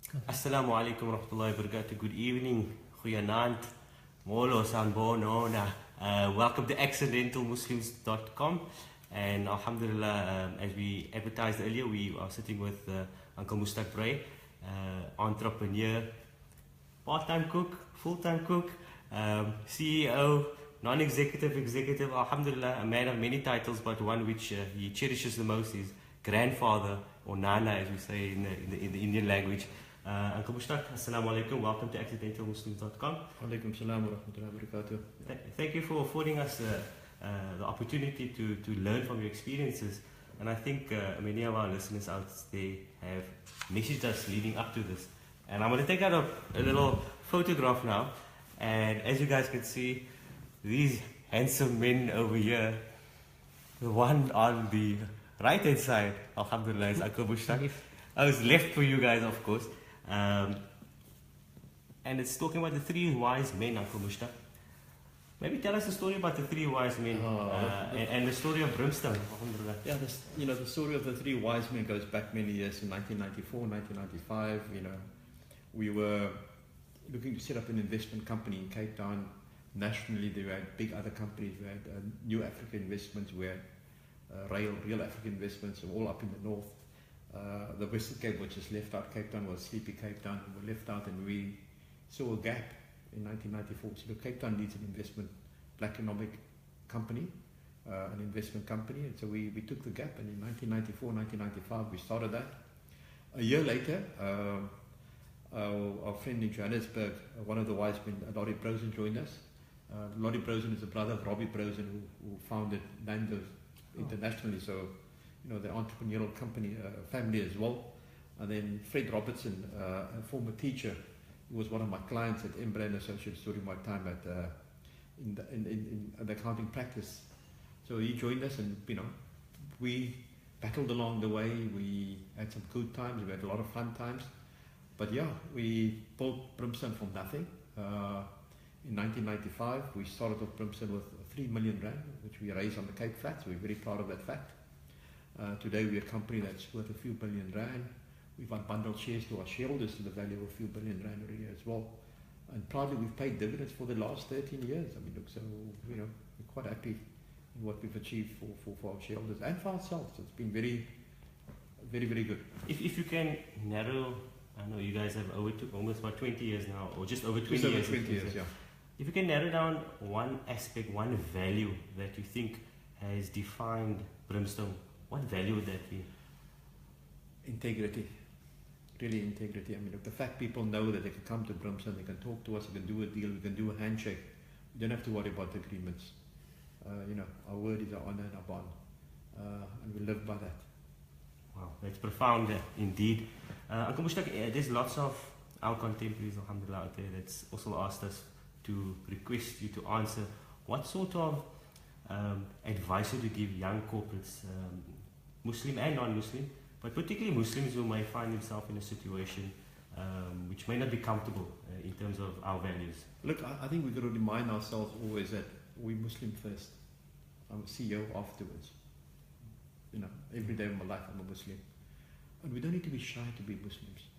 Assalamu alaikum warahmatullahi wabarakatuh. Good evening, goeienaand, molo, sanbono. Welcome to AccidentalMuslims.com. And alhamdulillah, as we advertised earlier, we are sitting with Uncle Mustaq Brey, entrepreneur, part-time cook, full-time cook, CEO, non-executive, executive. Alhamdulillah, a man of many titles, but one which he cherishes the most is grandfather, or nana, as we say in the Indian language. Uncle Mustaq, assalamu alaikum. Welcome to AccidentalMuslims.com. Alaikum salam wa rahmatullahi wa barakatuh. Thank you for affording us the opportunity to learn from your experiences. And I think many of our listeners out there have messaged us leading up to this. And I'm going to take out a little photograph now. And as you guys can see, these handsome men over here, the one on the right hand side, alhamdulillah, is Uncle Mustaq. I was left for you guys, of course. And it's talking about the three wise men, Uncle Mustaq. Maybe tell us a story about the three wise men and the story of Brimstone. Alhamdulillah. Yeah, the story of the three wise men goes back many years. In 1994, 1995, we were looking to set up an investment company in Cape Town. Nationally, there were big other companies. We had New Africa Investments, we had Real African Investments, all up in the north. The Western Cape, which is left out, Cape Town was Sleepy Cape Town, we were left out, and we saw a gap in 1994. So Cape Town needs an investment, black economic company, an investment company, and so we took the gap, and in 1994, 1995 we started that. A year later, our friend in Johannesburg, one of the wise men, Lottie Brosen, joined us. Lottie Brosen is the brother of Robbie Brosen, who founded Nando's internationally, so the entrepreneurial company, family as well. And then Fred Robertson, a former teacher, who was one of my clients at Embra & Associates during my time at in the accounting practice. So he joined us, and we battled along the way. We had some good times, we had a lot of fun times. But yeah, we built Brimstone from nothing. In 1995, we started off Brimstone with 3 million rand, which we raised on the Cape Flats. We're very proud of that fact. Today we're a company that's worth a few billion rand. We've unbundled shares to our shareholders to the value of a few billion rand already as well. And proudly we've paid dividends for the last 13 years. I mean, look, so we're quite happy in what we've achieved for our shareholders and for ourselves. It's been very, very, very good. If you can narrow, I know you guys have almost about 20 years now, or just over 20 years. 20 years, yeah. If you can narrow down one aspect, one value that you think has defined Brimstone, what value would that be? Integrity. Really integrity. I mean, look, the fact people know that they can come to Brimstone, they can talk to us, we can do a deal, we can do a handshake. We don't have to worry about agreements. Our word is our honor and our bond. And we live by that. Wow, that's profound indeed. Uncle Mustaq, there's lots of our contemporaries, alhamdulillah, out there that's also asked us to request you to answer what sort of advice would you give young corporates, Muslim and non-Muslim, but particularly Muslims who may find themselves in a situation which may not be comfortable in terms of our values? Look, I think we've got to remind ourselves always that we're Muslim first. I'm a CEO afterwards. Every day of my life I'm a Muslim. And we don't need to be shy to be Muslims.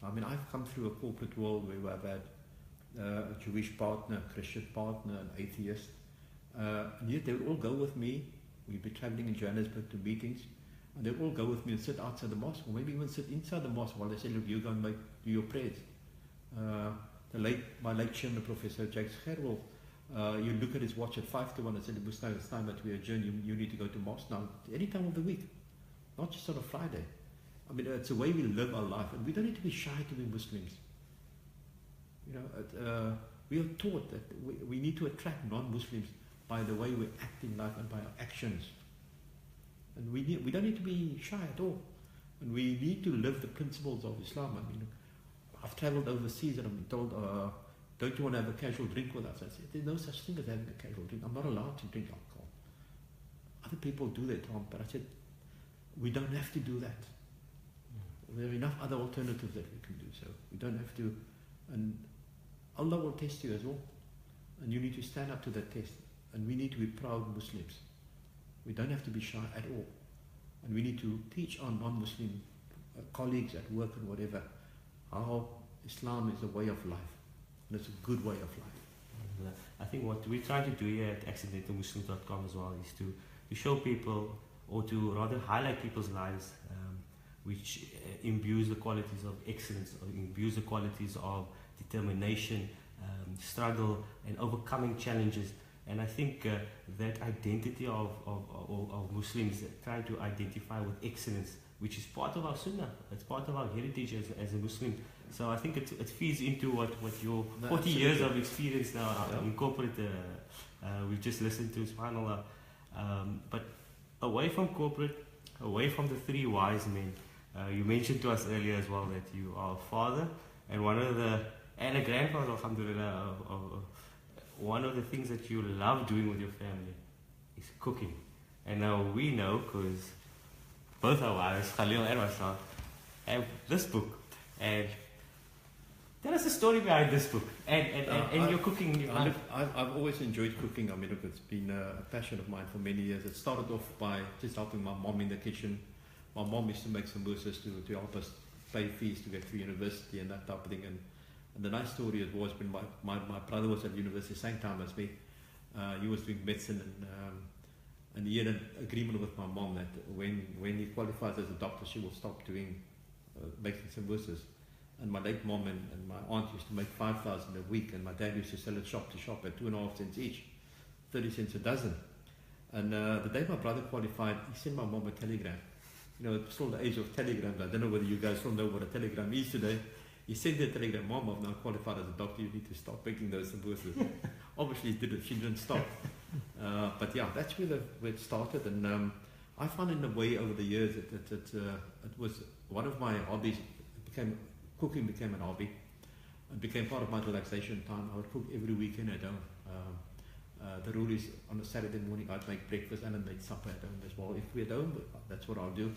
I mean, I've come through a corporate world where I've had a Jewish partner, a Christian partner, an atheist. And yet they would all go with me. We'd be traveling in Johannesburg to meetings, and they'd all go with me and sit outside the mosque, or maybe even sit inside the mosque while they say, look, you go and do your prayers. My late chairman, Professor Jacques Gerwel, you look at his watch at 5 to 1 and said, Mustaq, it's time that we adjourn, you need to go to mosque now, any time of the week, not just on a Friday. I mean, it's the way we live our life, and we don't need to be shy to be Muslims. We are taught that we need to attract non-Muslims by the way we act in life and by our actions. And we don't need to be shy at all. And we need to live the principles of Islam. I mean, I've traveled overseas and I've been told, don't you want to have a casual drink with us? I said, there's no such thing as having a casual drink. I'm not allowed to drink alcohol. Other people do that, Tom, but I said, we don't have to do that. There are enough other alternatives that we can do, so we don't have to. And Allah will test you as well. And you need to stand up to that test. And we need to be proud Muslims. We don't have to be shy at all. And we need to teach our non-Muslim colleagues at work and whatever how Islam is a way of life, and it's a good way of life. I think what we try to do here at AccidentalMuslims.com as well is to show people, or to rather highlight people's lives which imbues the qualities of excellence, or imbues the qualities of determination, struggle, and overcoming challenges. And I think that identity of Muslims try to identify with excellence, which is part of our sunnah, it's part of our heritage as a Muslim. So I think it feeds into what your 40 years of experience now in corporate, we've just listened to, subhanAllah. But away from corporate, away from the three wise men, you mentioned to us earlier as well that you are a father and a grandfather, alhamdulillah. One of the things that you love doing with your family is cooking. And now we know, because both our wives, Khalil and myself, have this book. And tell us the story behind this book and your cooking. I've always enjoyed cooking. I mean, look, it's been a passion of mine for many years. It started off by just helping my mom in the kitchen. My mom used to make samosas to help us pay fees to get through university and that type of thing. And the nice story was when my brother was at university same time as me. He was doing medicine, and he had an agreement with my mom that when he qualifies as a doctor, she will stop doing making samosas. And my late mom and my aunt used to make 5,000 a week, and my dad used to sell it shop to shop at 2.5 cents each, 30 cents a dozen. And the day my brother qualified, he sent my mom a telegram. You know, it's still the age of telegrams. I don't know whether you guys still know what a telegram is today. He sent the telegram, Mom, I've now qualified as a doctor, you need to stop making those samosas. Obviously she didn't stop. But yeah, that's where it started. And I found in a way over the years it was one of my hobbies. Cooking became an hobby. It became part of my relaxation time. I would cook every weekend at home. The rule is on a Saturday morning I'd make breakfast and I'd make supper at home as well. If we're at home, that's what I'll do.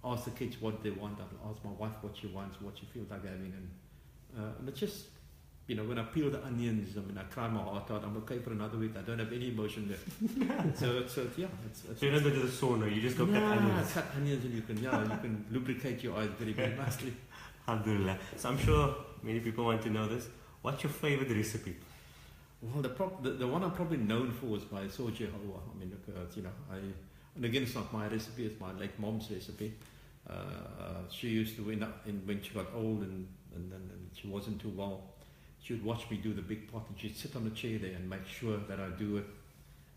Ask the kids what they want. I'll ask my wife what she wants, what she feels like having, and it's just, you know, when I peel the onions, I mean, I cry my heart out. I'm okay for another week. I don't have any emotion left. so yeah, it's. So you don't go to the sauna. You just go cut onions. Cut onions, and you can lubricate your eyes very very nicely. Alhamdulillah. So I'm sure many people want to know this. What's your favorite recipe? Well, the one I'm probably known for is my soji halwa. I mean, look, you know, and again, it's not my recipe, it's my late mom's recipe. She used to, when she got old and she wasn't too well, she would watch me do the big pot, and she'd sit on a chair there and make sure that I do it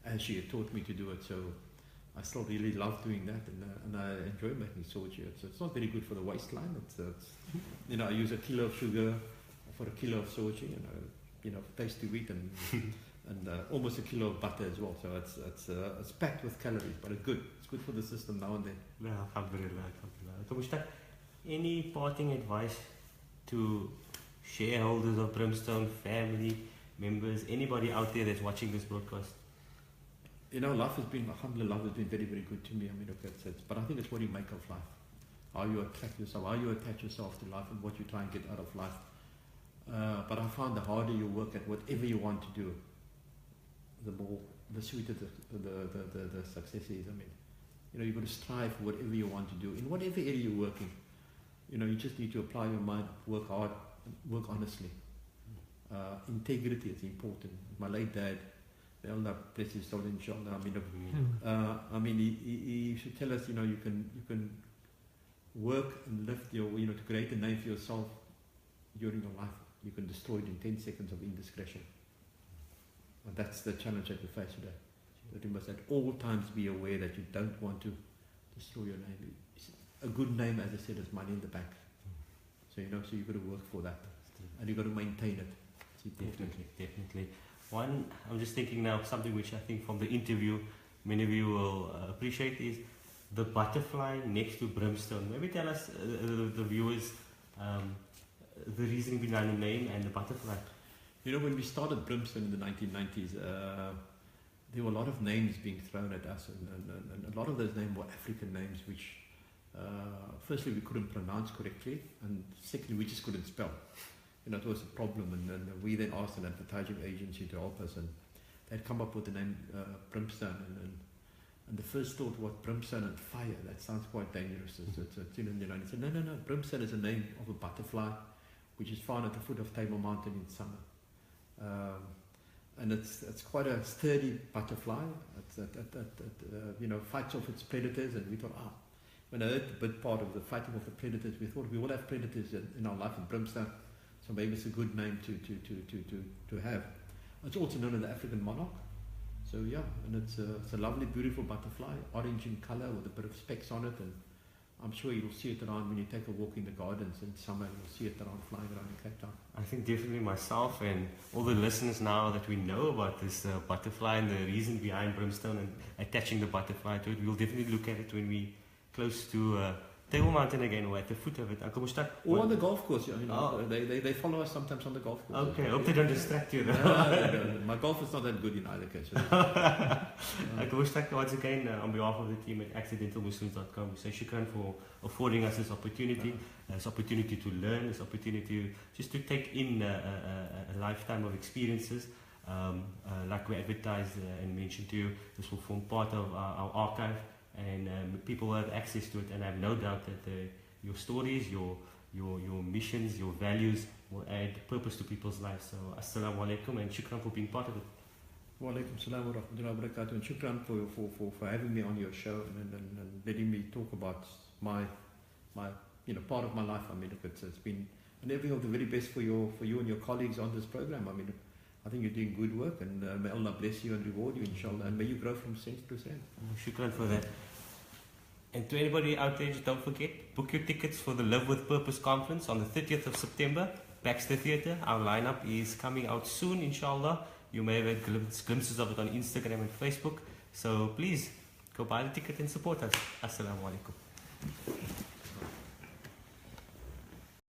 as she had taught me to do it. So I still really love doing that, and I enjoy making soji. It's not very good for the waistline. It's you know, I use a kilo of sugar for a kilo of soji, and you know, tasty wheat and almost a kilo of butter as well. So it's packed with calories, but it's good. It's good for the system now and then. Alhamdulillah. So Mustaq, any parting advice to shareholders of Brimstone, family members, anybody out there that's watching this broadcast? You know, alhamdulillah, life has been very, very good to me. I mean, look, but I think it's what you make of life. How you attract yourself, how you attach yourself to life, and what you try and get out of life. But I found the harder you work at whatever you want to do, the sweeter the success is. I mean, you know, you've got to strive for whatever you want to do. In whatever area you're working, you know, you just need to apply your mind, work hard, work honestly. Integrity is important. My late dad, may Allah bless his soul, inshallah. I mean, he should tell us, you know, you can work and lift your, you know, to create a name for yourself during your life. You can destroy it in 10 seconds of indiscretion. And that's the challenge that we face today. That you must at all times be aware that you don't want to destroy your name. A good name, as I said, is money in the bank. So, you know, so you've got to work for that. And you've got to maintain it. Definitely. One, I'm just thinking now, something which I think from the interview, many of you will appreciate is the butterfly next to Brimstone. Maybe tell us, the viewers, the reasoning behind the name and the butterfly. You know, when we started Brimstone in the 1990s, there were a lot of names being thrown at us, and a lot of those names were African names, which firstly we couldn't pronounce correctly, and secondly we just couldn't spell. You know, it was a problem, and we then asked an advertising agency to help us, and they'd come up with the name Brimstone, and the first thought was Brimstone and fire. That sounds quite dangerous. You know, and he said, no, Brimstone is a name of a butterfly, which is found at the foot of Table Mountain in summer. And it's quite a sturdy butterfly. It fights off its predators, and we thought, when I heard the bit part of the fighting off the predators, we thought we all have predators in our life in Brimstone, so maybe it's a good name to have. It's also known as the African monarch. So yeah, and it's a lovely, beautiful butterfly, orange in color with a bit of specks on it, and I'm sure you'll see it around when you take a walk in the gardens in summer. You'll see it around, flying around in Cape Town. I think definitely myself and all the listeners now that we know about this butterfly and the reason behind Brimstone and attaching the butterfly to it, we'll definitely look at it when we close to Table Mountain again, or at the foot of it. Uncle Mustaq, or on the golf course, they follow us sometimes on the golf course. Okay, I hope they don't distract you. No, my golf is not that good in either case. Uncle Mustaq, once again, on behalf of the team at AccidentalMuslims.com, we say shukran for affording us this opportunity to learn, this opportunity just to take in a lifetime of experiences. Like we advertised and mentioned to you, this will form part of our archive, and people will have access to it, and I have no doubt that your stories, your missions, your values will add purpose to people's lives. So assalamu alaikum, and shukran for being part of it. Wa alaikum salam wa rahmatullahi wa barakatuh, and shukran for having me on your show and letting me talk about my part of my life. I mean, look, it's been, and everything of the very best for you and your colleagues on this program. I mean, I think you're doing good work, and may Allah bless you and reward you, inshallah, and may you grow from strength to strength. Shukran for that. And to anybody out there, just don't forget, book your tickets for the Live With Purpose conference on the 30th of September, Baxter Theatre. Our lineup is coming out soon, inshallah. You may have had glimpses of it on Instagram and Facebook. So please, go buy the ticket and support us. Assalamu alaikum.